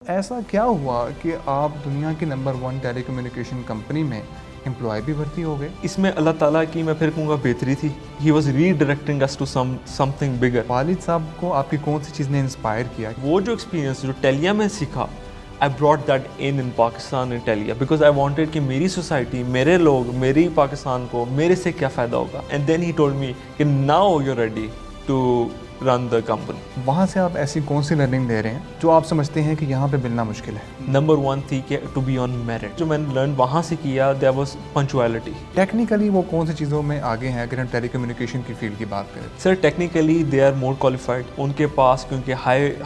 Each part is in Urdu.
ایسا کیا ہوا کہ آپ دنیا کی نمبر 1 ٹیلی کمیونیکیشن کمپنی میں امپلائی بھی بھرتی ہو گئے؟ اس میں اللہ تعالیٰ کی میں پھر کہوں گا بہتری تھی. He was redirecting us to something bigger. والد صاحب کو آپ کی کون سی چیز نے انسپائر کیا؟ وہ جو ایکسپیرینس جو ٹیلیا میں سیکھا I brought that in Pakistan in Telia because I wanted کہ میری سوسائٹی میرے لوگ میری پاکستان کو میرے سے کیا فائدہ ہوگا. And then he told me کہ now you ready to run the company. وہاں سے آپ ایسی کون سی لرننگ لے رہے ہیں جو آپ سمجھتے ہیں کہ یہاں پہ ملنا مشکل ہے؟ نمبر 1 تھی کہ ٹو بی آن میرٹ. جو میں نے لرن وہاں سے کیا دیر واز پنچویلٹی. ٹیکنیکلی وہ کون سی چیزوں میں آگے ہیں اگر ہم ٹیلی کمیونیکیشن کی فیلڈ کی بات کریں؟ Sir technically they are more qualified. ان کے پاس کیونکہ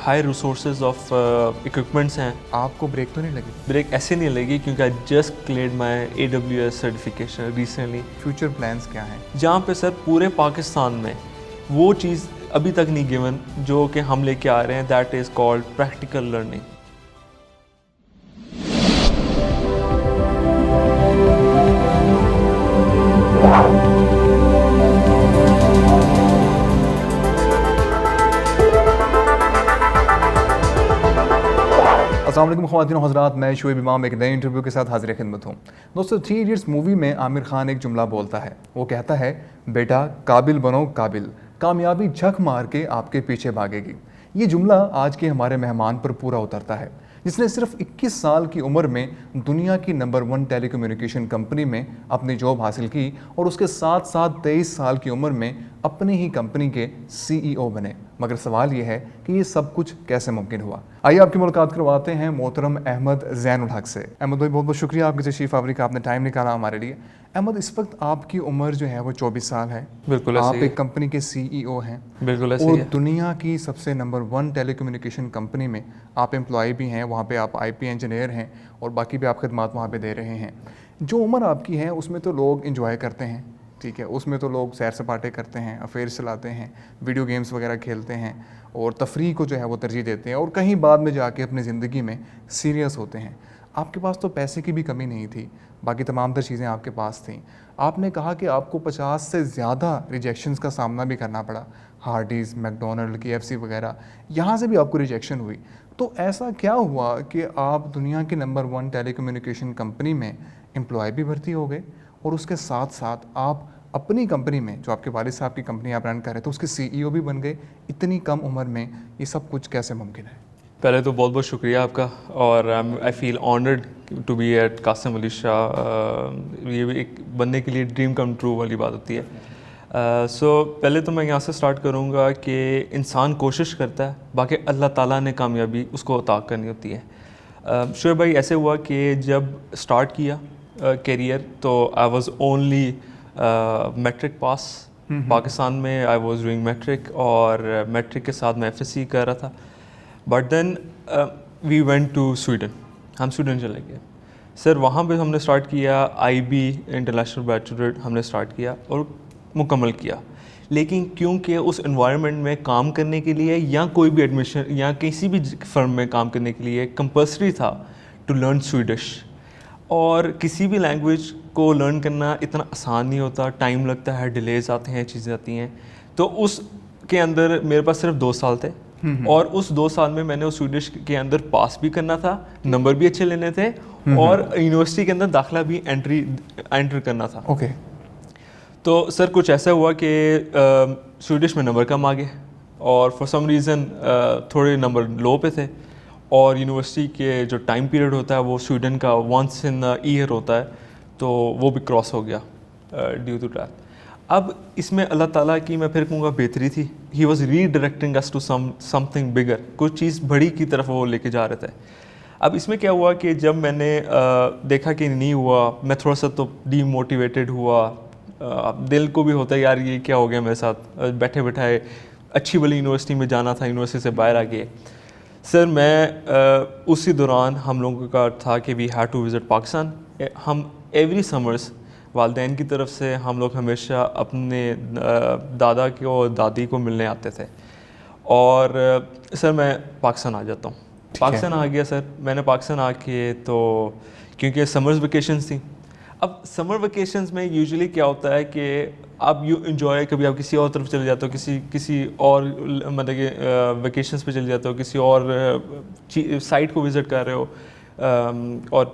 ہائی ریسورسز آف اکوپمنٹس ہیں. آپ کو بریک تو نہیں لگی؟ بریک ایسے نہیں لگی کیونکہ I just cleared my AWS certification recently. Future plans کیا ہیں؟ جہاں پہ سر پورے پاکستان میں وہ چیز ابھی تک نہیں گیون جو کہ ہم لے کے آ رہے ہیں. That is called practical learning. السلام علیکم خواتین و حضرات، میں شعیب امام ایک نئے انٹرویو کے ساتھ حاضر خدمت ہوں. دوستو 3 ایڈیٹس مووی میں عامر خان ایک جملہ بولتا ہے. وہ کہتا ہے بیٹا قابل بنو قابل، کامیابی جھک مار کے آپ کے پیچھے بھاگے گی. یہ جملہ آج کے ہمارے مہمان پر پورا اترتا ہے جس نے صرف 21 سال کی عمر میں دنیا کی نمبر 1 ٹیلی کمیونیکیشن کمپنی میں اپنی جاب حاصل کی اور اس کے ساتھ ساتھ 23 سال کی عمر میں اپنی ہی کمپنی کے CEO بنے. مگر سوال یہ ہے کہ یہ سب کچھ کیسے ممکن ہوا؟ آئیے آپ کی ملاقات کرواتے ہیں محترم احمد زین الحق سے. احمد بھائی بہت بہت شکریہ آپ کی تشریف آوری کا، آپ نے ٹائم نکالا ہمارے لیے. احمد، اس وقت آپ کی عمر جو ہے وہ 24 سال ہے. بالکل آپ ایک کمپنی کے CEO ہیں. بالکل ایسے اور ہی ہے. دنیا کی سب سے نمبر 1 ٹیلی کمیونیکیشن کمپنی میں آپ امپلائی بھی ہیں. وہاں پہ آپ IP انجینئر ہیں اور باقی بھی آپ خدمات وہاں پہ دے رہے ہیں. جو عمر آپ کی ہے اس میں تو لوگ انجوائے کرتے ہیں، ٹھیک ہے، اس میں تو لوگ سیر سپاٹے کرتے ہیں، افیئرس چلاتے ہیں، ویڈیو گیمز وغیرہ کھیلتے ہیں اور تفریح کو جو ہے وہ ترجیح دیتے ہیں اور کہیں بعد میں جا کے اپنی زندگی میں سیریس ہوتے ہیں. آپ کے پاس تو پیسے کی بھی کمی نہیں تھی، باقی تمام تر چیزیں آپ کے پاس تھیں. آپ نے کہا کہ آپ کو 50 سے زیادہ ریجیکشنز کا سامنا بھی کرنا پڑا. ہارڈیز، میکڈونلڈ، KFC وغیرہ، یہاں سے بھی آپ کو ریجیکشن ہوئی. تو ایسا کیا ہوا کہ آپ دنیا کی نمبر 1 ٹیلی کمیونیکیشن کمپنی میں امپلائی بھی بھرتی ہو گئے اور اس کے ساتھ ساتھ آپ اپنی کمپنی میں جو آپ کے والد صاحب کی کمپنی آپ رن کر رہے تھے اس کے CEO بھی بن گئے اتنی کم عمر میں؟ یہ سب کچھ کیسے ممکن ہے؟ پہلے تو بہت بہت شکریہ آپ کا، اور I feel honoured to be at Qasim Ali Shah. یہ بھی ایک بننے کے لیے ڈریم کم ٹرو والی بات ہوتی ہے. سو پہلے تو میں یہاں سے سٹارٹ کروں گا کہ انسان کوشش کرتا ہے، باقی اللہ تعالیٰ نے کامیابی اس کو عطا کرنی ہوتی ہے. شعیب بھائی ایسے ہوا کہ جب سٹارٹ کیا کیریئر تو I was only matric pass. Pakistan میں آئی واز ڈوئنگ میٹرک اور میٹرک کے ساتھ میں FSC کر رہا تھا. But then we went to Sweden. ہم سویڈن چلے گئے سر. وہاں پہ ہم نے اسٹارٹ کیا IB انٹرنیشنل بیچلر ہم نے اسٹارٹ کیا اور مکمل کیا. لیکن کیونکہ اس انوائرمنٹ میں کام کرنے کے لیے یا کوئی بھی ایڈمیشن یا کسی بھی فرم میں کام کرنے کے لیے کمپلسری تھا ٹو لرن سویڈش. اور کسی بھی لینگویج کو لرن کرنا اتنا آسان نہیں ہوتا، ٹائم لگتا ہے، ڈیلیز آتے ہیں، چیزیں آتی ہیں. تو اس کے اندر میرے پاس صرف 2 سال تھے اور اس 2 سال میں میں نے اس سویڈش کے اندر پاس بھی کرنا تھا، نمبر بھی اچھے لینے تھے اور یونیورسٹی کے اندر داخلہ بھی انٹر کرنا تھا. اوکے. تو سر کچھ ایسا ہوا کہ سویڈش میں نمبر کم آ گئے اور فار سم ریزن تھوڑے نمبر لو پہ تھے، اور یونیورسٹی کے جو ٹائم پیریڈ ہوتا ہے وہ سویڈن کا ونس ان ایئر ہوتا ہے، تو وہ بھی کراس ہو گیا ڈیو ٹو دیٹ. اب اس میں اللہ تعالیٰ کی میں پھر کہوں گا بہتری تھی. He was redirecting us to something bigger. کچھ چیز بڑی کی طرف وہ لے کے جا رہے تھے. اب اس میں کیا ہوا کہ جب میں نے دیکھا کہ نہیں ہوا، میں تھوڑا سا تو ڈی موٹیویٹڈ ہوا. دل کو بھی ہوتا ہے یار یہ کیا ہو گیا میرے ساتھ، بیٹھے بیٹھائے اچھی والی یونیورسٹی میں جانا تھا، یونیورسٹی سے باہر آ گئے. سر میں اسی دوران ہم لوگوں کا تھا کہ we had to visit Pakistan. ہم ایوری سمرس والدین کی طرف سے ہم لوگ ہمیشہ اپنے دادا کو اور دادی کو ملنے آتے تھے. اور سر میں پاکستان آ جاتا ہوں. پاکستان آ گیا سر. میں نے پاکستان آ کے تو کیونکہ سمرز ویکیشنز تھیں، اب سمر ویکیشنز میں یوزلی کیا ہوتا ہے کہ آپ یو انجوائے، کبھی آپ کسی اور طرف چلے جاتے ہو، کسی اور مطلب کہ ویکیشنز پہ چلے جاتے ہو، کسی اور سائٹ کو وزٹ کر رہے ہو اور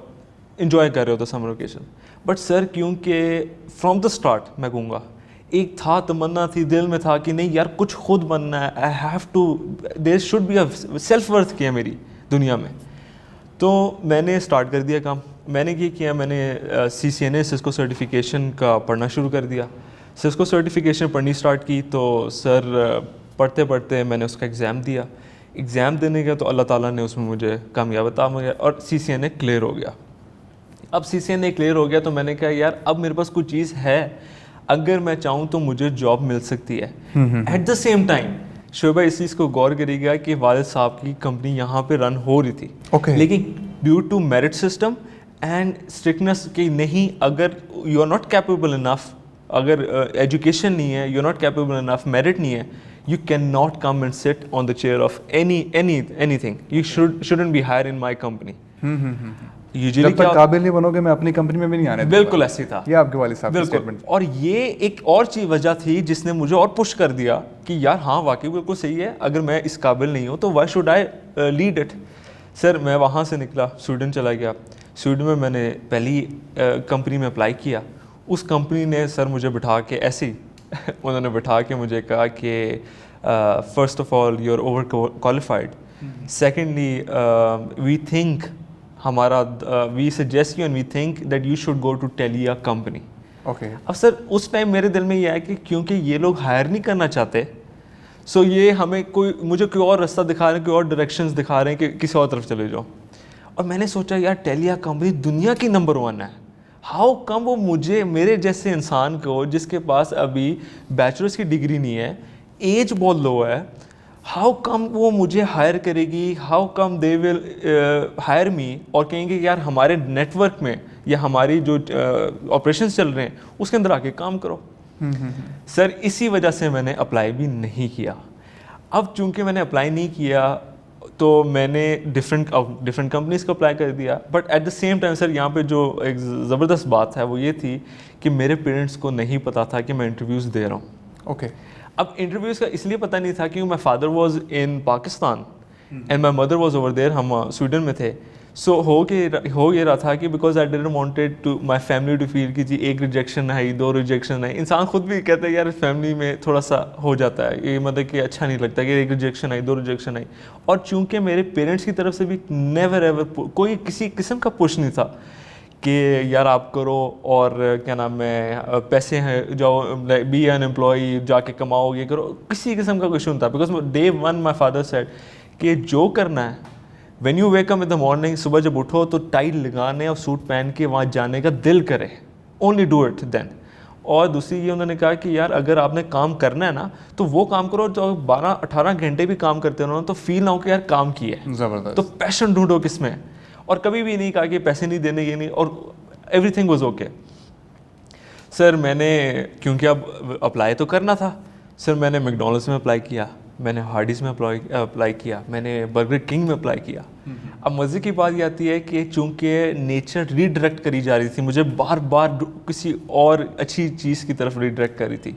انجوائے کر رہے ہو تو سمر ویکیشن. بٹ سر کیونکہ فرام دا اسٹارٹ میں کہوں گا ایک تھا، تمنا تھی دل میں تھا کہ نہیں یار کچھ خود بننا ہے، I have to, there should be a self worth کیا میری دنیا میں. تو میں نے اسٹارٹ کر دیا کام. میں نے یہ کیا، میں نے CCNA سسکو سرٹیفکیشن کا پڑھنا شروع کر دیا. سسکو سرٹیفکیشن پڑھنی اسٹارٹ کی تو سر پڑھتے پڑھتے میں نے اس کا ایگزام دیا. ایگزام دینے کا تو اللہ تعالیٰ نے اس میں مجھے کامیاب عطا کیا اور CCNA کلیئر ہو گیا. اب CCNA کلیئر ہو گیا تو میں نے کہا یار اب میرے پاس کوئی چیز ہے، اگر میں چاہوں تو مجھے جاب مل سکتی ہے. ایٹ دا سیم ٹائم شعبہ اس چیز کو غور کرے گا کہ والد صاحب کی کمپنی یہاں پہ رن ہو رہی تھی، لیکن due to merit system and strictness کہ نہیں، اگر you are not capable enough, اگر ایجوکیشن نہیں ہے، you are not capable enough, merit نہیں ہے، you can not come and sit on the chair of anything, you shouldn't be hired in my company. جب تک قابل نہیں بنو گے میں اپنی کمپنی میں بھی نہیں آنے دوں گا. بالکل ایسے تھا یہ آپ کے والد صاحب کی اسٹیٹمنٹ. اور یہ ایک اور چیز وجہ تھی جس نے مجھے اور پش کر دیا کہ یار ہاں واقعی بالکل صحیح ہے، اگر میں اس قابل نہیں ہوں تو why should I lead it. Sir میں وہاں سے نکلا، سویڈن چلا گیا. سویڈن میں نے پہلی کمپنی میں اپلائی کیا. اس کمپنی نے سر مجھے بٹھا کے ایسے ہی انہوں نے بٹھا کے مجھے کہا کہ first of all you are overqualified, secondly we think ہمارا we suggest you and we think that you should go to Telia company. Okay. اب سر اس ٹائم میرے دل میں یہ ہے کہ کیونکہ یہ لوگ ہائر نہیں کرنا چاہتے، سو یہ ہمیں مجھے کوئی اور راستہ دکھا رہے ہیں، کوئی اور ڈائریکشنز دکھا رہے ہیں کہ کسی اور طرف چلے جاؤ. اور میں نے سوچا یار ٹیلیا کمپنی دنیا کی نمبر 1 ہے، ہاؤ کم وہ مجھے میرے جیسے انسان کو جس کے پاس ابھی بیچلرس کی ڈگری نہیں ہے، ایج بہت لو ہے، ہاؤ کم وہ مجھے ہائر کرے گی، how come they will higher می، اور کہیں گے یار ہمارے نیٹ ورک میں یا ہماری جو آپریشنس چل رہے ہیں اس کے اندر آ کے کام کرو. سر اسی وجہ سے میں نے اپلائی بھی نہیں کیا. اب چونکہ میں نے اپلائی نہیں کیا تو میں نے ڈفرینٹ کمپنیز کو اپلائی کر دیا. But at the same time sir یہاں پہ جو ایک زبردست بات ہے وہ یہ تھی کہ میرے پیرنٹس کو نہیں پتا تھا کہ میں انٹرویوز دے رہا ہوں. اوکے. اب انٹرویوز کا اس لیے پتہ نہیں تھا کیونکہ my father was in Pakistan and my mother was over there, ہم سویڈن میں تھے. سو ہو یہ رہا تھا کہ because I didn't wanted to my family to feel کہ جی ایک ریجیکشن ہے، 2 ریجیکشن ہے. انسان خود بھی کہتا ہے یار فیملی میں تھوڑا سا ہو جاتا ہے یہ، مطلب کہ اچھا نہیں لگتا کہ ایک ریجیکشن آئی، 2 ریجیکشن آئی. اور چونکہ میرے پیرنٹس کی طرف سے بھی نیور ایور کوئی کسی قسم کا پش نہیں تھا کہ یار آپ کرو اور کیا نام ہے پیسے ہیں جاؤ بی این امپلائی جا کے کماؤ یہ کرو، کسی قسم کا کوئی ایشو نہیں تھا. Because day 1 my father said کہ جو کرنا ہے when you wake up in the morning, صبح جب اٹھو تو ٹائی لگانے اور سوٹ پہن کے وہاں جانے کا دل کرے، اونلی ڈو اٹ دین. اور دوسری یہ انہوں نے کہا کہ یار اگر آپ نے کام کرنا ہے نا تو وہ کام کرو جو 12-18 گھنٹے بھی کام کرتے رہو تو فیل نہ ہو کہ یار کام کیا ہے. زبردست. تو پیشن ڈھونڈو کس میں. اور کبھی بھی نہیں کہا کہ پیسے نہیں دینے یہ نہیں، اور ایوری تھنگ واز اوکے. سر میں نے کیونکہ اب اپلائی تو کرنا تھا، سر میں نے میکڈونلڈس میں اپلائی کیا، میں نے ہارڈیز میں اپلائی کیا، میں نے برگر کنگ میں اپلائی کیا. اب مزے کی بات یہ آتی ہے کہ چونکہ نیچر ریڈائریکٹ کری جا رہی تھی، مجھے بار بار کسی اور اچھی چیز کی طرف ریڈائریکٹ کر رہی تھی.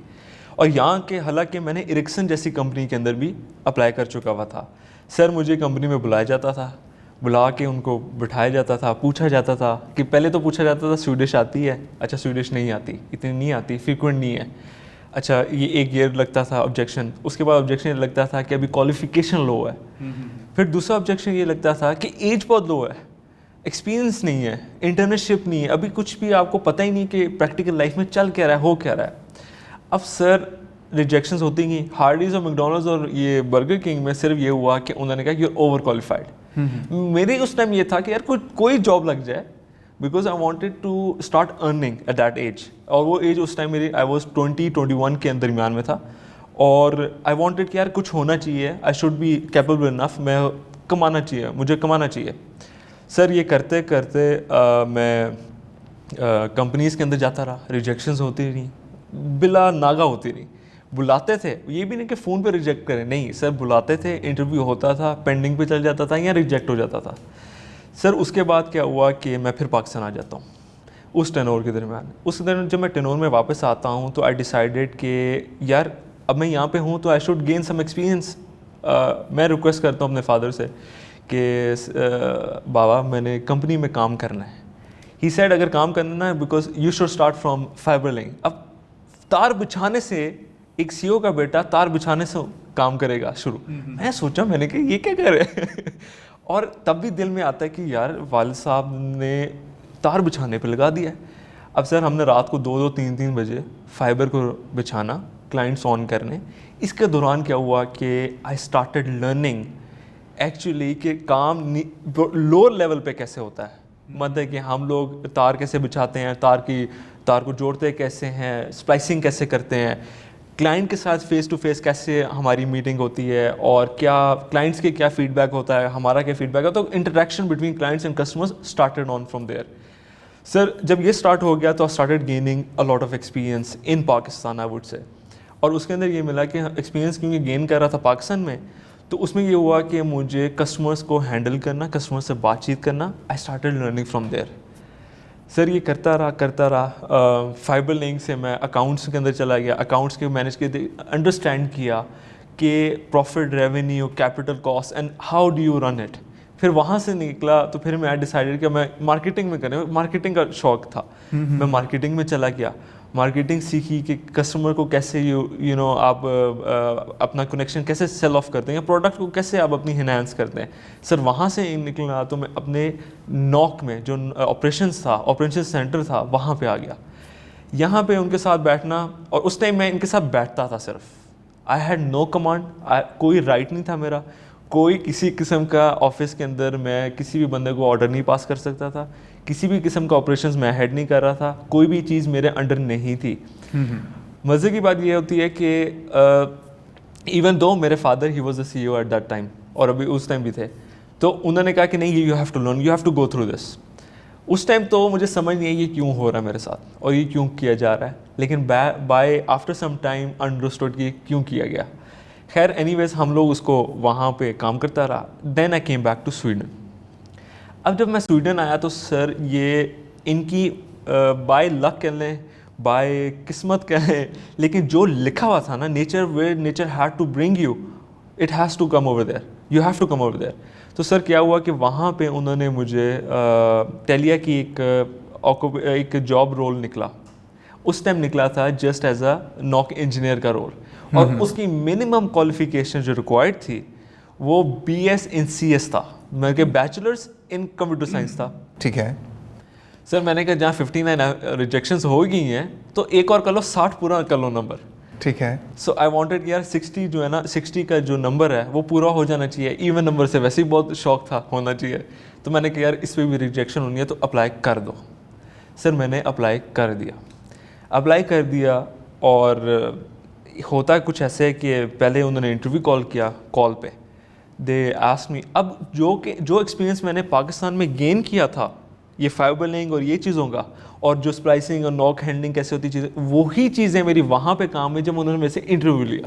اور یہاں کے حالانکہ میں نے اریکسن جیسی کمپنی کے اندر بھی اپلائی کر چکا ہوا تھا. سر مجھے کمپنی میں بلایا جاتا تھا، بلا کے ان کو بٹھایا جاتا تھا، پوچھا جاتا تھا کہ پہلے تو پوچھا جاتا تھا سویڈش آتی ہے؟ اچھا سویڈش نہیں آتی، اتنی نہیں آتی، فریکوینٹ نہیں ہے. اچھا یہ 1 ایئر لگتا تھا آبجیکشن. اس کے بعد آبجیکشن یہ لگتا تھا کہ ابھی کوالیفیکیشن لو ہے. پھر دوسرا آبجیکشن یہ لگتا تھا کہ ایج بہت لو ہے، ایکسپیرینس نہیں ہے، انٹرنشپ نہیں ہے، ابھی کچھ بھی آپ کو پتہ ہی نہیں کہ پریکٹیکل لائف میں چل کیا رہا ہے، ہو کیا رہا ہے. اب سر ریجیکشنز ہوتی گئیں. ہارڈیز اور میکڈونلڈز اور یہ برگر کنگ میں صرف یہ ہوا کہ انہوں نے کہا یو آر اوور کوالیفائڈ. میری اس ٹائم یہ تھا کہ یار کوئی جاب لگ جائے، because I wanted to start earning at that age. اور وہ ایج اس ٹائم میری آئی واز 20-21 کے درمیان میں تھا. اور آئی وانٹیڈ کہ یار کچھ ہونا چاہیے، I should be capable enough, میں کمانا چاہیے، مجھے کمانا چاہیے. سر یہ کرتے کرتے میں کمپنیز کے اندر جاتا رہا، ریجیکشنز ہوتی رہیں، بلا ناغہ ہوتی رہیں. بلاتے تھے، یہ بھی نہیں کہ فون پہ ریجیکٹ کریں، نہیں سر بلاتے تھے، انٹرویو ہوتا تھا، پینڈنگ پہ چل جاتا تھا یا ریجیکٹ ہو جاتا تھا. سر اس کے بعد کیا ہوا کہ میں پھر پاکستان آ جاتا ہوں. اس ٹینور کے درمیان. اس دن جب میں ٹینور میں واپس آتا ہوں تو آئی ڈیسائیڈیڈ کہ یار اب میں یہاں پہ ہوں تو I should gain some experience. میں ریکویسٹ کرتا ہوں اپنے فادر سے کہ بابا میں نے کمپنی میں کام کرنا ہے. ہی سیڈ اگر کام کرنا ہے because you should start from fibre link. اب تار بچھانے سے ایک سی او کا بیٹا تار بچھانے سے کام کرے گا شروع. میں سوچا میں نے کہ یہ کیا کرے اور تب بھی دل میں آتا ہے کہ یار والد صاحب نے تار بچھانے پہ لگا دیا ہے. اب سر ہم نے رات کو 2-2 3-3 بجے فائبر کو بچھانا, کلائنٹس آن کرنے. اس کے دوران کیا ہوا کہ آئی اسٹارٹیڈ لرننگ ایکچولی کہ کام لوور لیول پہ کیسے ہوتا ہے. مطلب کہ ہم لوگ تار کیسے بچھاتے ہیں, تار کو جوڑتے کیسے ہیں, اسپلائسنگ کیسے کرتے ہیں, کلائنٹ کے ساتھ فیس ٹو فیس کیسے ہماری میٹنگ ہوتی ہے, اور کیا کلائنٹس کے کیا فیڈ بیک ہوتا ہے, ہمارا کیا فیڈ بیک ہے. تو interaction between clients and customers started on from there. Sir جب یہ اسٹارٹ ہو گیا تو I started gaining a lot of experience in Pakistan I would say. اور اس کے اندر یہ ملا کہ ایکسپیرینس کیونکہ گین کر رہا تھا پاکستان میں, تو اس میں یہ ہوا کہ مجھے کسٹمرس کو ہینڈل کرنا, کسٹمر سے بات چیت کرنا. I started learning from there. Sir یہ کرتا رہا. فائبر لنک سے میں اکاؤنٹس کے اندر چلا گیا, اکاؤنٹس کے مینیج کے انڈرسٹینڈ کیا کہ profit, revenue, capital cost and how do you run it. پھر وہاں سے نکلا تو پھر میں ڈیسائیڈیڈ کہ میں مارکیٹنگ میں کریں. مارکیٹنگ کا شوق تھا, میں مارکیٹنگ میں چلا گیا. مارکیٹنگ سیکھی کہ کسٹمر کو کیسے یو نو آپ اپنا کنیکشن کیسے سیل آف کرتے ہیں, یا پروڈکٹ کو کیسے آپ اپنی انہینس کرتے ہیں. سر وہاں سے نکلنا تو میں اپنے نوک میں جو آپریشن سینٹر تھا وہاں پہ آ گیا. یہاں پہ ان کے ساتھ بیٹھنا, اور اس ٹائم میں ان کے ساتھ بیٹھتا تھا صرف. آئی ہیڈ نو کمانڈ, کوئی رائٹ نہیں تھا میرا, کوئی کسی قسم کا آفس کے اندر میں کسی بھی بندے کو آرڈر نہیں پاس کر سکتا تھا, کسی بھی قسم کا آپریشنز میں ہیڈ نہیں کر رہا تھا, کوئی بھی چیز میرے انڈر نہیں تھی. مزے کی بات یہ ہوتی ہے کہ ایون دو میرے father he was a C O at that time, اور ابھی اس ٹائم بھی تھے, تو انہوں نے کہا کہ نہیں you have to learn, you have to go through this. اس ٹائم تو مجھے سمجھ نہیں ہے یہ کیوں ہو رہا ہے میرے ساتھ اور یہ کیوں کیا جا رہا ہے, لیکن by after some time understood کہ کیوں کیا گیا. خیر اینی ویز ہم لوگ اس کو وہاں پہ کام کرتا رہا. Then I came back to Sweden. اب جب میں سویڈن آیا تو سر یہ ان کی بائی لک کہہ لیں, بائی قسمت کہیں, لیکن جو لکھا ہوا تھا نا, nature where nature had to bring you, it has to come over there, you have to come over there. تو سر کیا ہوا کہ وہاں پہ انہوں نے مجھے ٹیلیا کی ایک جاب رول نکلا. اس ٹائم نکلا تھا just as a knock engineer کا رول, اور اس کی منیمم کوالیفیکیشن جو ریکوائرڈ تھی وہ BS in CS تھا, میں کہ بیچلرس ان کمپیوٹر سائنس تھا. ٹھیک ہے سر میں نے کہا جہاں 59 ریجیکشنز ہو گئی ہیں تو ایک اور کر لو, 60 پورا کر لو نمبر. ٹھیک ہے. سو آئی وانٹیڈ یار 60 جو ہے نا, 60 کا جو نمبر ہے وہ پورا ہو جانا چاہیے. ایون نمبر سے ویسے ہی بہت شوق تھا, ہونا چاہیے. تو میں نے کہا یار اس پہ بھی ریجیکشن ہونی ہے تو اپلائی کر دو. سر میں نے اپلائی کر دیا, اور ہوتا ہے کچھ ایسے کہ پہلے انہوں نے انٹرویو کال کیا, کال پہ دے آسک می. اب جو ایکسپیرینس میں نے پاکستان میں گین کیا تھا یہ فائبر لنک اور یہ چیزوں کا, اور جو اسپلائسنگ اور نوک ہینڈلنگ کیسے ہوتی چیزیں, وہی چیزیں میری وہاں پہ کام میں. جب انہوں نے میرے سے انٹرویو لیا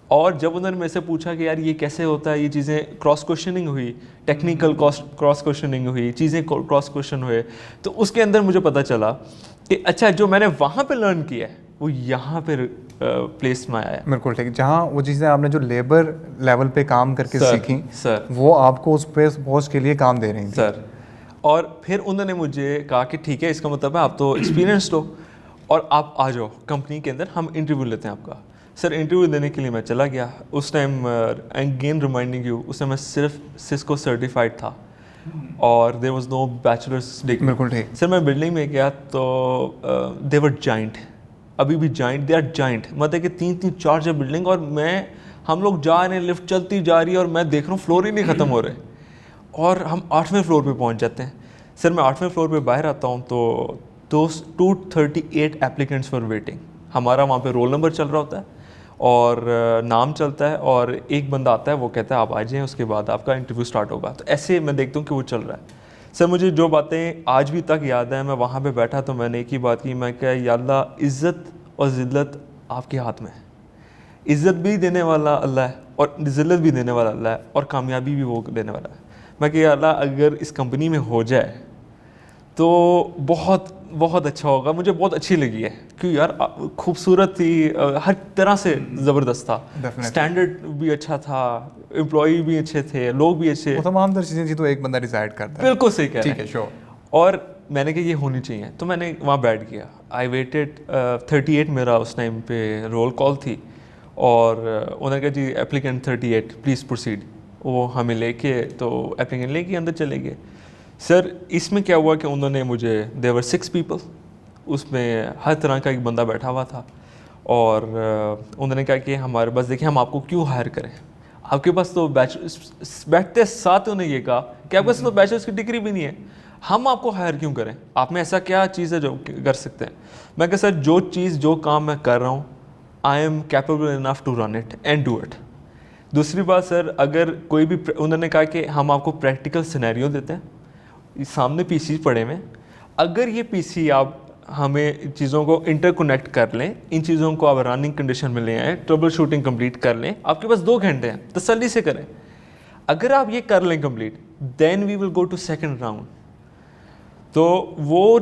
اور جب انہوں نے میرے سے پوچھا کہ یار یہ کیسے ہوتا ہے, یہ چیزیں کراس کوشچننگ ہوئی, ٹیکنیکل کراس کوشچننگ ہوئی, چیزیں کراس کوشچن ہوئے, تو اس کے اندر مجھے پتہ چلا کہ اچھا جو میں نے وہاں پہ لرن کیا ہے وہ یہاں پہ پلیس میں آیا. بالکل ٹھیک. جہاں وہ چیزیں آپ نے جو لیبر لیول پہ کام کر کے سیکھیں سر, وہ آپ کو اس پہ پوسٹ کے لیے کام دے رہی ہیں سر. اور پھر انہوں نے مجھے کہا کہ ٹھیک ہے, اس کا مطلب ہے آپ تو ایکسپیرینسڈ ہو اور آپ آ جاؤ کمپنی کے اندر, ہم انٹرویو لیتے ہیں آپ کا. سر انٹرویو دینے کے لیے میں چلا گیا. اس ٹائم اگین ریمائنڈنگ یو, اس ٹائم میں صرف سسکو سرٹیفائڈ تھا اور there was no bachelors degree. بالکل ٹھیک. سر میں بلڈنگ میں گیا تو دے ور جائنٹ, ابھی بھی جائنٹ, دے آر جائنٹ, مطلب کہ 3-3 4 بلڈنگ, اور ہم لوگ جا رہے ہیں, لفٹ چلتی جا رہی ہے, اور میں دیکھ رہا ہوں فلور ہی نہیں ختم ہو رہے, اور ہم 8ویں فلور پہ پہنچ جاتے ہیں. سر میں 8ویں فلور پہ باہر آتا ہوں تو 238 ایپلیکنٹس فار ویٹنگ. ہمارا وہاں پہ رول نمبر چل رہا ہوتا ہے اور نام چلتا ہے, اور ایک بندہ آتا ہے, وہ کہتا ہے آپ آ جائیں, اس کے بعد آپ کا انٹرویو اسٹارٹ ہوگا. تو ایسے میں دیکھتا ہوں کہ وہ چل رہا ہے. سر مجھے جو باتیں آج بھی تک یاد ہیں, میں وہاں پہ بیٹھا تو میں نے ایک ہی بات کی, میں کہ یا اللہ عزت اور ذلت آپ کے ہاتھ میں ہے. عزت بھی دینے والا اللہ ہے اور ذلت بھی دینے والا اللہ ہے, اور کامیابی بھی وہ دینے والا ہے. میں کہ یا اللہ اگر اس کمپنی میں ہو جائے تو بہت بہت اچھا ہوگا. مجھے بہت اچھی لگی ہے کیوں یار خوبصورت تھی, ہر طرح سے زبردست تھا, اسٹینڈرڈ بھی اچھا تھا, امپلائی بھی اچھے تھے, لوگ بھی اچھے, تمام تر چیزیں تو ایک بندہ ڈیسائیڈ کرتا ہے. بالکل صحیح کہہ رہے ہیں. ٹھیک ہے, شور. اور میں نے کہا یہ ہونی چاہیے, تو میں نے وہاں بیٹھ گیا. آئی ویٹڈ 38 میرا اس ٹائم پہ رول کال تھی, اور انہوں نے کہا جی اپلیکینٹ 38 پلیز پروسیڈ. وہ ہمیں لے کے تو اپلیکینٹ لے کے اندر چلے گئے. سر اس میں کیا ہوا کہ انہوں نے مجھے دیور 6 پیپل, اس میں ہر طرح کا ایک بندہ بیٹھا ہوا تھا, اور انہوں نے کہا کہ ہمارے پاس دیکھیں ہم آپ کو کیوں ہائر کریں, آپ کے پاس تو بیٹھتے ساتھ انہوں نے یہ کہا کہ آپ کے پاس تو بیچلرس کی ڈگری بھی نہیں ہے, ہم آپ کو ہائر کیوں کریں, آپ میں ایسا کیا چیز ہے جو کر سکتے ہیں. میں کہا سر جو چیز جو کام میں کر رہا ہوں I am capable enough to run it and do it. دوسری بات سر, اگر کوئی بھی, انہوں نے کہا کہ ہم آپ کو پریکٹیکل سینیریو دیتے ہیں, سامنے پی سی پڑے ہوئے, اگر یہ پی سی آپ ہمیں چیزوں کو انٹر کنیکٹ کر لیں, ان چیزوں کو آپ رننگ کنڈیشن میں لے آئیں, ٹربل شوٹنگ کمپلیٹ کر لیں, آپ کے پاس 2 گھنٹے ہیں, تسلی سے کریں. اگر آپ یہ کر لیں complete, then we will go to second round. تو وہ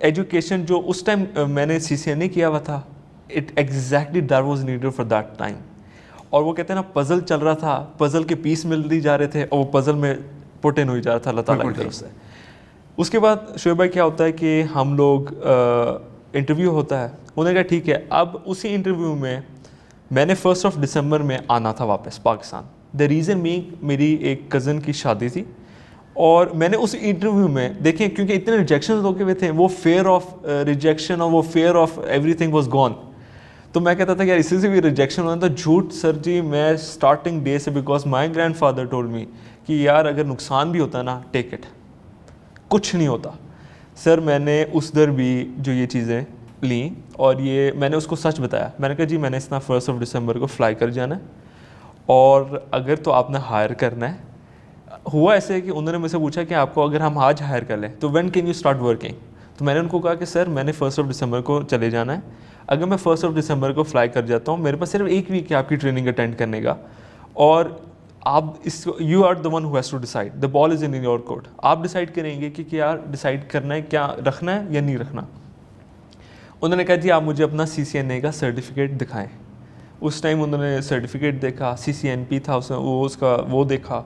ایجوکیشن جو اس ٹائم میں نے سی سی این اے کیا ہوا تھا, it exactly that was needed for that time. اور وہ کہتے ہیں نا پزل چل رہا تھا, پزل کے پیس ملتی جا رہے تھے, اور وہ پزل میں پٹ ان ہوئی جا رہا تھا اللہ تعالیٰ کی طرف سے. اس کے بعد شعیب بھائی کیا ہوتا ہے کہ ہم لوگ انٹرویو ہوتا ہے, انہوں نے کہا ٹھیک ہے. اب اسی انٹرویو میں میں نے 1 دسمبر میں آنا تھا واپس پاکستان. دا ریزن بینگ میری ایک کزن کی شادی تھی, اور میں نے اس انٹرویو میں دیکھیں کیونکہ اتنے ریجیکشن ہو کے ہوئے تھے, وہ فیئر آف ریجیکشن اور وہ fear of everything was gone. تو میں کہتا تھا کہ یار اسی سے بھی ریجیکشن ہونا تھا. جھوٹ سر جی, میں اسٹارٹنگ ڈے سے, because my grand father told me کہ یار اگر نقصان بھی ہوتا ہے نا ٹیک اٹ, کچھ نہیں ہوتا. سر میں نے اس در بھی جو یہ چیزیں لیں, اور یہ میں نے اس کو سچ بتایا. میں نے کہا جی میں نے اس طرح 1 دسمبر کو فلائی کر جانا ہے, اور اگر تو آپ نے ہائر کرنا ہے. ہوا ایسے کہ انہوں نے مجھ سے پوچھا کہ آپ کو اگر ہم آج ہائر کر لیں تو when can you start working. تو میں نے ان کو کہا کہ سر میں نے 1 دسمبر کو چلے جانا ہے, اگر میں 1 دسمبر کو فلائی کر جاتا ہوں, میرے پاس صرف 1 ویک ہے آپ کی ٹریننگ اٹینڈ کرنے کا, اور آپ اس you are the one who has to decide, the ball is in your court. آپ ڈیسائڈ کریں گے کہ کیا ڈیسائڈ کرنا ہے, کیا رکھنا ہے یا نہیں رکھنا. انہوں نے کہا جی آپ مجھے اپنا سی سی این اے کا سرٹیفکیٹ دکھائیں. اس ٹائم انہوں نے سرٹیفکیٹ دیکھا, سی سی این پی تھا اس میں, وہ اس کا وہ دیکھا.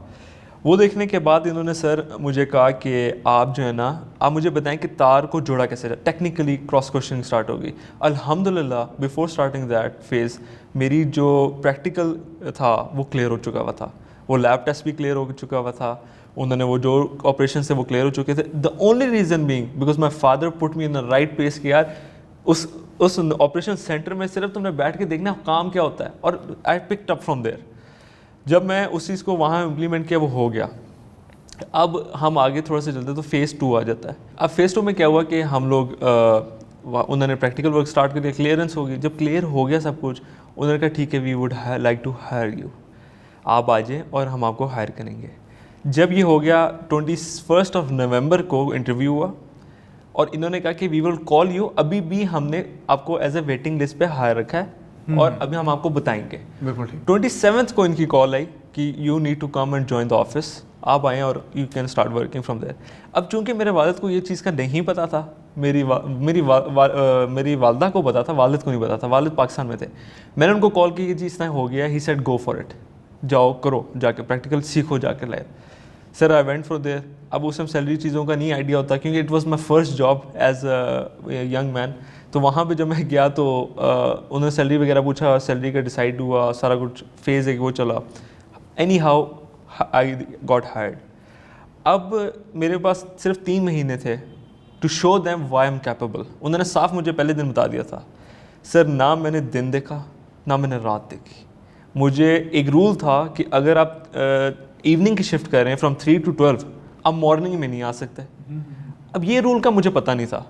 وہ دیکھنے کے بعد انہوں نے سر مجھے کہا کہ آپ جو ہے نا آپ مجھے بتائیں کہ تار کو جوڑا کیسے جائے. ٹیکنیکلی کراس کوشچننگ اسٹارٹ ہوگی. الحمدللہ بیفور اسٹارٹنگ دیٹ فیز میری جو پریکٹیکل تھا وہ کلیئر ہو چکا ہوا تھا, وہ لیب ٹیسٹ بھی کلیئر ہو چکا ہوا تھا, انہوں نے وہ جو آپریشن سے وہ کلیئر ہو چکے تھے. The only reason being because my father put me in the right place کہ یار اس آپریشن سینٹر میں صرف تم نے بیٹھ کے دیکھنا کام کیا ہوتا ہے, اور آئی پکڈ اپ فرام دیر. جب میں اس چیز کو وہاں امپلیمنٹ کیا وہ ہو گیا. اب ہم آگے تھوڑا سا چلتے تو فیز 2 آ جاتا ہے. اب فیز 2 میں کیا ہوا کہ ہم لوگ انہوں نے پریکٹیکل ورک اسٹارٹ کر دیا, کلیئرنس ہوگی. جب کلیئر ہو گیا سب کچھ, انہوں نے کہا ٹھیک ہے we would like to hire you, آپ آ جائیں اور ہم آپ کو ہائر کریں گے. جب یہ ہو گیا 21 نومبر کو انٹرویو ہوا, اور انہوں نے کہا کہ وی ول کال یو, ابھی بھی ہم نے آپ کو ایز اے ویٹنگ لسٹ پہ ہائر رکھا ہے, اور ابھی ہم آپ کو بتائیں گے. 27 کو ان کی کال آئی کہ you need to come and join the office, آپ آئیں اور you can start working from there. اب چونکہ میرے والد کو یہ چیز کا نہیں پتا تھا, میری والدہ کو پتا تھا, والد کو نہیں پتا تھا. والد پاکستان میں تھے. میں نے ان کو کال کی کہ جی اس طرح ہو گیا. He said go for it, جاؤ کرو جا کے پریکٹیکل سیکھو جا کے لائے. سر آئی وینٹ فار دیر. اب اس میں سیلری چیزوں کا نہیں آئیڈیا ہوتا کیونکہ it was my first job as a young man. تو وہاں پہ جب میں گیا تو انہوں نے سیلری وغیرہ پوچھا, سیلری کا ڈیسائڈ ہوا, سارا کچھ فیز ایک وہ چلا. Anyhow I got hired. اب میرے پاس صرف 3 مہینے تھے to show them why am capable. انہوں نے صاف مجھے پہلے دن بتا دیا تھا. سر نہ میں نے دن دیکھا نہ میں نے رات دیکھی. مجھے ایک رول تھا کہ اگر آپ ایوننگ کی شفٹ کر رہے ہیں فرام 3 to 12, آپ مارننگ میں نہیں آ سکتے. اب یہ رول کا مجھے پتہ نہیں تھا,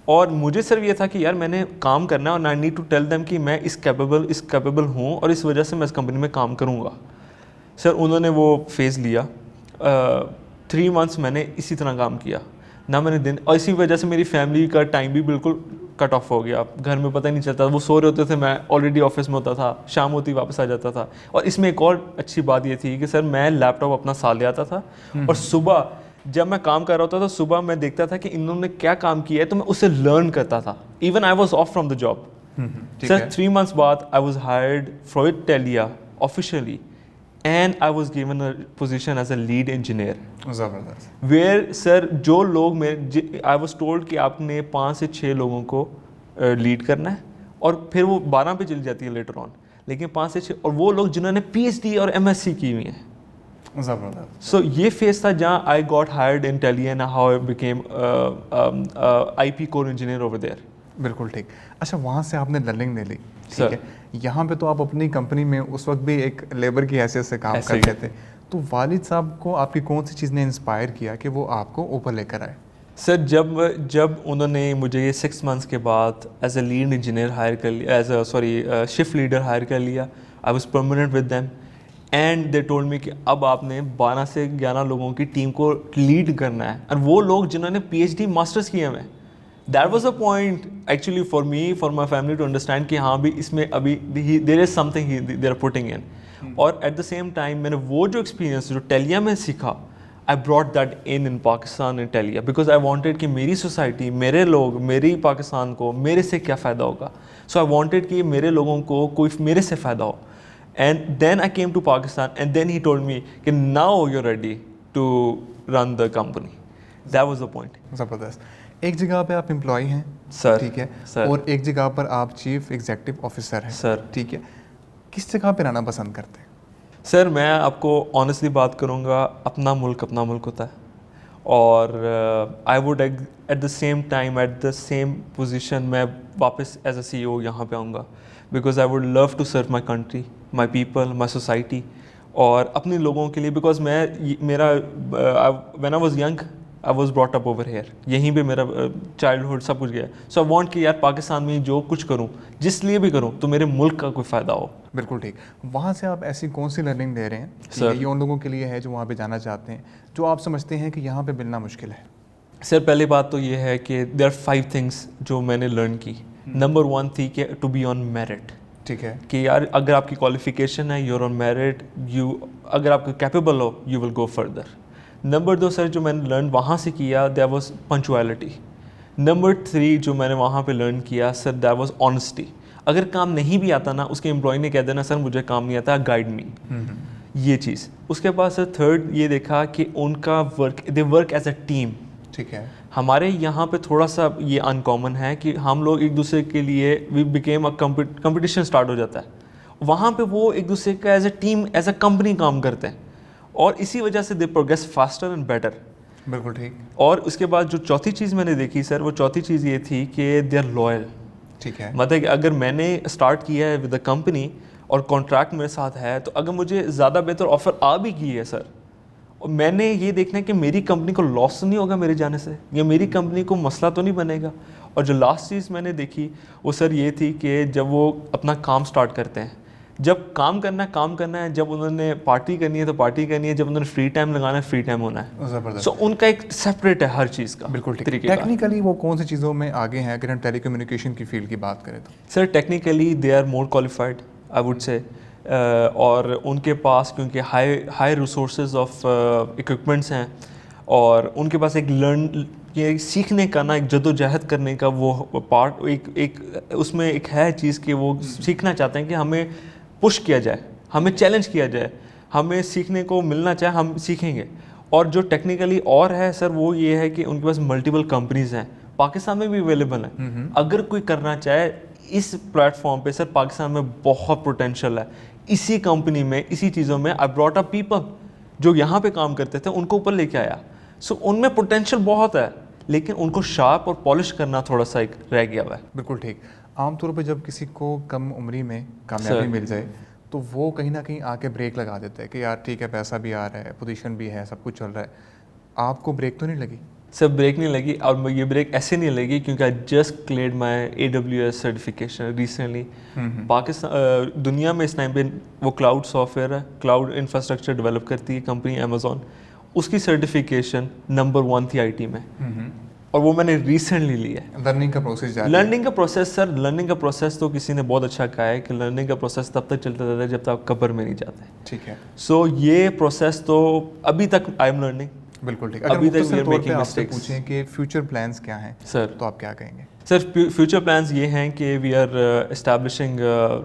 اور مجھے صرف یہ تھا کہ یار میں نے کام کرنا ہے, اور I need to tell them کہ میں اس کیپیبل ہوں, اور اس وجہ سے میں اس کمپنی میں کام کروں گا. سر انہوں نے وہ فیز لیا. 3 months میں نے اسی طرح کام کیا, نہ میں نے دن, اور اسی وجہ سے میری فیملی کا ٹائم بھی بالکل کٹ آف ہو گیا. گھر میں پتہ نہیں چلتا, وہ سو رہے ہوتے تھے, میں آلریڈی آفس میں ہوتا تھا, شام ہوتی واپس آ جاتا تھا. اور اس میں ایک اور اچھی بات یہ تھی کہ سر میں لیپ ٹاپ اپنا ساتھ لے آتا تھا, اور صبح جب میں کام کر رہا ہوتا تھا صبح میں دیکھتا تھا کہ انہوں نے کیا کام کیا ہے تو میں اسے لرن کرتا تھا. Even I was of from the job. Sir 3 months بعد I was hired from ٹیلیا officially and I was given a position as a lead engineer. زبردست. ویئر سر جو لوگ میں آئی واز ٹولڈ کہ آپ نے 5 سے 6 لوگوں کو لیڈ کرنا ہے اور پھر وہ 12 پہ چلی جاتی ہے لیٹر آن, لیکن 5 سے 6 اور وہ لوگ جنہوں نے PhD اور MSc کی ہوئی ہیں. زبردست. سو یہ فیز تھا جہاں I got hired in Tele and how I became IP core engineer over there. بالکل ٹھیک. اچھا وہاں سے آپ نے لرننگ لے لی, ٹھیک ہے, یہاں پہ تو آپ اپنی کمپنی میں اس وقت بھی ایک لیبر کی حیثیت سے کام کرتے تھے, تو والد صاحب کو آپ کی کون سی چیز نے انسپائر کیا کہ وہ آپ کو اوپر لے کر آئے؟ سر جب انہوں نے مجھے یہ 6 months کے بعد as a lead engineer hire کر لیا, as a shift leader hire کر لیا, I was permanent with them and they told me کہ اب آپ نے 12 سے 11 لوگوں کی ٹیم کو لیڈ کرنا ہے, اور وہ لوگ جنہوں نے PhD ماسٹرس کیے ہوئے. That was a point actually for me, for my family to understand کہ ہاں بھی اس میں ابھی there is something they are putting in. اور ایٹ دا سیم ٹائم میں نے وہ جو ایکسپیرینس جو ٹیلیا میں سیکھا, I brought that in Pakistan in Telia because I wanted کہ میری سوسائٹی, میرے لوگ, میری پاکستان کو میرے سے کیا فائدہ ہوگا. So I wanted کہ میرے لوگوں کو کوئی میرے سے فائدہ ہو. And then I came to Pakistan and then he told me کہ now you're ready to run the company. That was the point. زبردست. ایک جگہ پہ آپ امپلائی ہیں سر, ٹھیک ہے, اور ایک جگہ پر آپ چیف ایگزیکٹو آفیسر ہیں سر, ٹھیک ہے, کس جگہ پہ رہنا پسند کرتے ہیں؟ سر میں آپ کو آنیسٹلی بات کروں گا, اپنا ملک ہوتا ہے, اور I would at the same time at the same position میں واپس ایز اے CEO یہاں پہ آؤں گا, because I would love to serve my country, my people, my society, اور اپنے لوگوں کے لیے. بیکاز میرا when I was young I was brought up over here, یہیں پہ میرا چائلڈہڈ سب کچھ گیا. سو آئی وانٹ کہ یار پاکستان میں جو کچھ کروں, جس لیے بھی کروں, تو میرے ملک کا کوئی فائدہ ہو. بالکل ٹھیک. وہاں سے آپ ایسی کون سی لرننگ دے رہے ہیں سر, یہ ان لوگوں کے لیے ہے جو وہاں پہ جانا چاہتے ہیں, جو آپ سمجھتے ہیں کہ یہاں پہ ملنا مشکل ہے؟ سر پہلی بات تو یہ ہے کہ دیر آر 5 things جو میں نے لرن کی. نمبر 1 تھی کہ ٹو بی آن میرٹ, ٹھیک ہے, کہ یار اگر آپ کی کوالیفیکیشن ہے, یو آر آن میرٹ, اگر آپ capable who, you will go further. Number 2 سر جو میں نے لرن وہاں سے کیا, دیٹ واز پنچویلٹی. نمبر 3 جو میں نے وہاں پہ لرن کیا سر, دیٹ واز آنیسٹی. اگر کام نہیں بھی آتا نا, اس کے امپلائی نے کہہ دینا سر مجھے کام نہیں آتا, گائیڈ می, یہ چیز. اس کے بعد سر 3rd یہ دیکھا کہ ان کا they work as a team. ٹھیک ہے. ہمارے یہاں پہ تھوڑا سا یہ ان کامن ہے کہ ہم لوگ ایک دوسرے کے لیے we became a competition start ہو جاتا ہے. وہاں پہ وہ ایک دوسرے کا as a team, as a company کام کرتے ہیں, اور اسی وجہ سے they progress faster and better. بالکل ٹھیک. اور اس کے بعد جو چوتھی چیز میں نے دیکھی سر, وہ چوتھی چیز یہ تھی کہ دے آر لوئل. ٹھیک ہے. مطلب کہ اگر میں نے اسٹارٹ کیا ہے ود اے کمپنی اور کانٹریکٹ میرے ساتھ ہے, تو اگر مجھے زیادہ بہتر آفر آ بھی کی ہے سر, اور میں نے یہ دیکھنا ہے کہ میری کمپنی کو لاس تو نہیں ہوگا میرے جانے سے, یا میری کمپنی کو مسئلہ تو نہیں بنے گا. اور جو لاسٹ چیز میں نے دیکھی وہ سر یہ تھی کہ جب وہ اپنا کام اسٹارٹ کرتے ہیں, جب کام کرنا ہے, جب انہوں نے پارٹی کرنی ہے تو پارٹی کرنی ہے, جب انہوں نے فری ٹائم لگانا ہے فری ٹائم ہونا ہے. زبردست. سو ان کا ایک سیپریٹ ہے ہر چیز کا. بالکل ٹھیک. ٹیکنیکلی وہ کون سی چیزوں میں آگے ہیں اگر ہم ٹیلی کمیونیکیشن کی فیلڈ کی بات کریں تو؟ Sir technically they are more qualified I would say, اور ان کے پاس کیونکہ ہائی ریسورسز آف اکوپمنٹس ہیں, اور ان کے پاس ایک یہ سیکھنے کا نا, ایک جد و جہد کرنے کا وہ پارٹ, ایک اس میں ایک ہے چیز کہ وہ سیکھنا چاہتے ہیں کہ ہمیں پش کیا جائے, ہمیں چیلنج کیا جائے, ہمیں سیکھنے کو ملنا چاہے, ہم سیکھیں گے. اور جو ٹیکنیکلی اور ہے سر وہ یہ ہے کہ ان کے پاس ملٹیپل کمپنیز ہیں, پاکستان میں بھی اویلیبل ہیں. اگر کوئی کرنا چاہے اس پلیٹ فارم پہ سر, پاکستان میں بہت پوٹینشیل ہے اسی کمپنی میں, اسی چیزوں میں. آئی براٹ اپ پیپل جو یہاں پہ کام کرتے تھے, ان کو اوپر لے کے آیا. سو ان میں پوٹینشیل بہت ہے, لیکن ان کو شارپ اور پالش کرنا تھوڑا سا ایک رہ گیا ہوا ہے. بالکل ٹھیک. عام طور پہ جب کسی کو کم عمری میں کامیابی مل جائے تو وہ کہیں نہ کہیں آ کے بریک لگا دیتے ہیں کہ یار ٹھیک ہے, پیسہ بھی آ رہا ہے, پوزیشن بھی ہے, سب کچھ چل رہا ہے. آپ کو بریک تو نہیں لگی؟ سر بریک نہیں لگی, اور یہ بریک ایسے نہیں لگی کیونکہ I just cleared my AWS certification recently. Pakistan دنیا میں اس ٹائم پہ وہ کلاؤڈ سافٹ ویئر ہے, کلاؤڈ انفراسٹرکچر ڈیولپ کرتی ہے کمپنی امیزون, اس کی سرٹیفکیشن نمبر 1 تھی IT میں, اور وہ میں نے ریسنٹلی لی ہے. لرننگ کا پروسیس جاری ہے. لرننگ کا پروسیس سر, لرننگ کا پروسیس تو کسی نے بہت اچھا کہا ہے کہ لرننگ کا پروسیس تب تک چلتا رہتا ہے جب تک آپ قبر میں نہیں جاتے. ٹھیک ہے. سو یہ پروسیس تو ابھی تک آئی ایم لرننگ. بالکل ٹھیک. اگر ابھی تک we مختصر are طور پہ making آپ سے mistakes. پوچھیں کہ فیوچر پلانس کیا ہیں سر تو آپ کیا کہیں گے؟ سر فیوچر پلانس یہ ہیں کہ we are establishing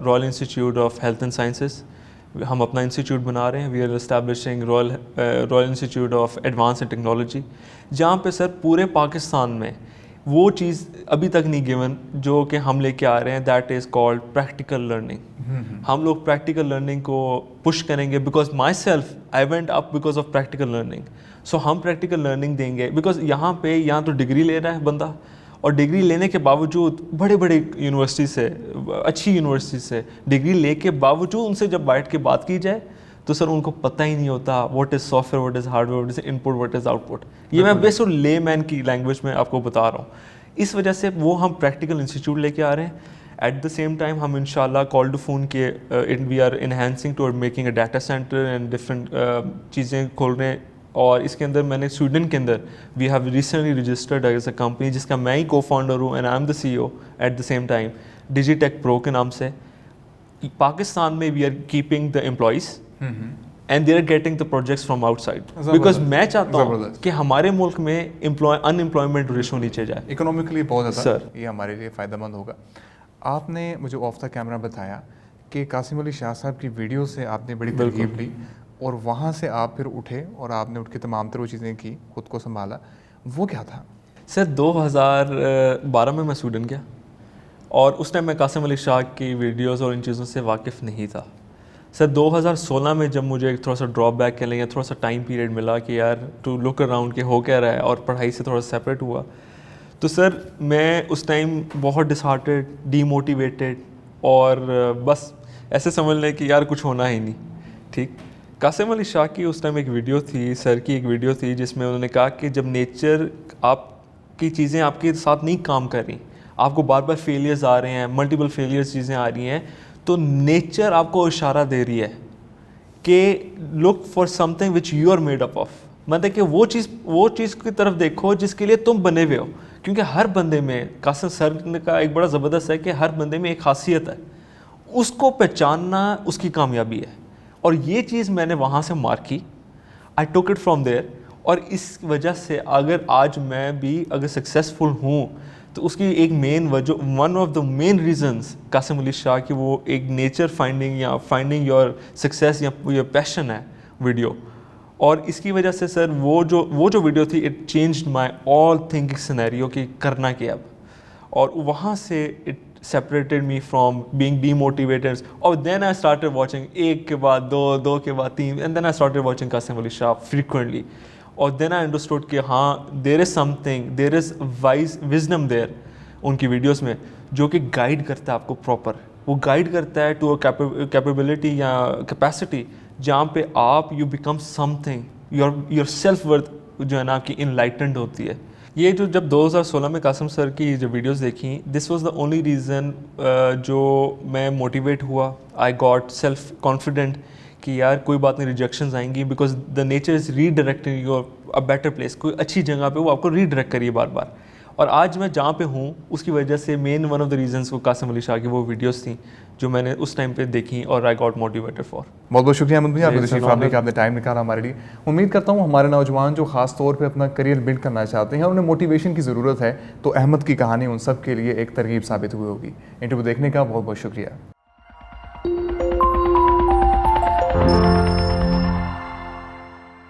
Royal Institute of Health and Sciences. ہم اپنا انسٹیٹیوٹ بنا رہے ہیں. We are establishing Royal Institute of Advance and Technology, جہاں پہ سر پورے پاکستان میں وہ چیز ابھی تک نہیں گیون جو کہ ہم لے کے آ رہے ہیں, that is called practical learning. ہم لوگ پریکٹیکل لرننگ کو پش کریں گے because myself I went up because of practical learning. So ہم پریکٹیکل لرننگ دیں گے بیکاز یہاں تو ڈگری لے رہا ہے بندہ, اور ڈگری لینے کے باوجود بڑے بڑے یونیورسٹی سے, اچھی یونیورسٹی سے ڈگری لے کے باوجود ان سے جب بیٹھ کے بات کی جائے تو سر ان کو پتہ ہی نہیں ہوتا what is soft where, what is hard where, what is in put, what is out put. یہ میں بیسٹ لے مین کی لینگویج میں آپ کو بتا رہا ہوں. اس وجہ سے وہ ہم پریکٹیکل انسٹیٹیوٹ لے کے آ رہے ہیں. ایٹ دا سیم ٹائم ہم انشاءاللہ کال ٹو فون کے we are enhancing to making a data centre and different چیزیں کھول رہے ہیں. اور اس کے اندر میں نے سویڈن کے اندر we have recently registered as a company جس کا میں ہی کو فاؤنڈر ہوں and I am the C O at the same time, Digi Tech Pro کے نام سے. پاکستان میں we are keeping the employees and they are getting the projects from outside, because میں چاہتا ہوں کہ ہمارے ملک میں ان امپلائمنٹ ریشو نیچے جائے. اکنامکلی بہت زیادہ یہ ہمارے لیے فائدہ مند ہوگا. آپ نے مجھے آف دا کیمرہ بتایا کہ قاسم علی شاہ صاحب کی ویڈیو سے آپ نے بڑی ترغیب لی اور وہاں سے آپ پھر اٹھے اور آپ نے اٹھ کے تمام تر وہ چیزیں کی, خود کو سنبھالا. وہ کیا تھا؟ سر 2012 میں سویڈن گیا اور اس ٹائم میں قاسم علی شاہ کی ویڈیوز اور ان چیزوں سے واقف نہیں تھا. سر 2016 میں جب مجھے تھوڑا سا ڈراپ بیک کے لیں یا تھوڑا سا ٹائم پیریڈ ملا کہ یار ٹو لک اراؤنڈ کہ ہو کیا رہا ہے, اور پڑھائی سے تھوڑا سا سیپریٹ ہوا, تو سر میں اس ٹائم بہت ڈس ہارٹیڈ, ڈی موٹیویٹیڈ, اور بس ایسے سمجھ لیں کہ یار کچھ ہونا ہی نہیں. ٹھیک. قاسم علی شاہ کی اس ٹائم ایک ویڈیو تھی, سر کی ایک ویڈیو تھی جس میں انہوں نے کہا کہ جب نیچر آپ کی چیزیں آپ کے ساتھ نہیں کام کر رہی, آپ کو بار بار فیلیئرز آ رہے ہیں, ملٹیپل فیلیئرز چیزیں آ رہی ہیں, تو نیچر آپ کو اشارہ دے رہی ہے کہ look for something which you are made up of. مطلب کہ وہ چیز کی طرف دیکھو جس کے لیے تم بنے ہوئے ہو. کیونکہ ہر بندے میں, قاسم سر کا ایک بڑا زبردست ہے کہ ہر بندے میں ایک خاصیت ہے, اس کو پہچاننا اس کی کامیابی ہے. اور یہ چیز میں نے وہاں سے مارک کی, آئی ٹوک اٹ فرام دیر. اور اس وجہ سے اگر آج میں بھی اگر سکسیزفل ہوں تو اس کی ایک مین وجہ, one of the main reasons Qasim Ali Shah کی وہ ایک نیچر فائنڈنگ یا فائنڈنگ یور سکسیس یا یور پیشن ہے ویڈیو. اور اس کی وجہ سے سر وہ جو ویڈیو تھی it changed my all thinking scenario کہ کرنا کیا اب. اور وہاں سے it separated me from being demotivated, اور then I started watching ایک کے بعد دو کے بعد تین, and then I started watching Qasim Ali Shah frequently. اور then I understood کہ ہاں there is something, there is wisdom there ان کی ویڈیوز میں جو کہ گائیڈ کرتا ہے آپ کو پراپر. وہ گائیڈ کرتا ہے ٹو کیپیبلٹی یا کیپیسٹی جہاں پہ آپ you become some thing, your self worth جو ہے نا آپ کی انلائٹنڈ ہوتی ہے. یہ جو جب 2016 میں قاسم سر کی جو ویڈیوز دیکھیں, this was the only reason جو میں موٹیویٹ ہوا. آئی گاٹ سیلف کانفیڈنٹ کہ یار کوئی بات نہیں, ریجیکشنز آئیں گی because the nature is redirecting your a better place. کوئی اچھی جگہ پہ وہ آپ کو ری ڈائریکٹ کریے بار بار. اور آج میں جہاں پہ ہوں اس کی وجہ سے مین ون آف دا ریزنس وہ قاسم علی شاہ کی وہ ویڈیوز تھیں جو میں نے اس ٹائم پہ دیکھی اور آئی گاٹ موٹیویٹڈ فار. بہت بہت شکریہ احمد بھائی, آپ تشریف آنے کا, آپ نے ٹائم نکالا ہمارے لیے. امید کرتا ہوں ہمارے نوجوان جو خاص طور پہ اپنا کریئر بلڈ کرنا چاہتے ہیں, انہیں موٹیویشن کی ضرورت ہے, تو احمد کی کہانی ان سب کے لیے ایک ترغیب ثابت ہوئی ہوگی. انٹرویو دیکھنے کا بہت بہت شکریہ.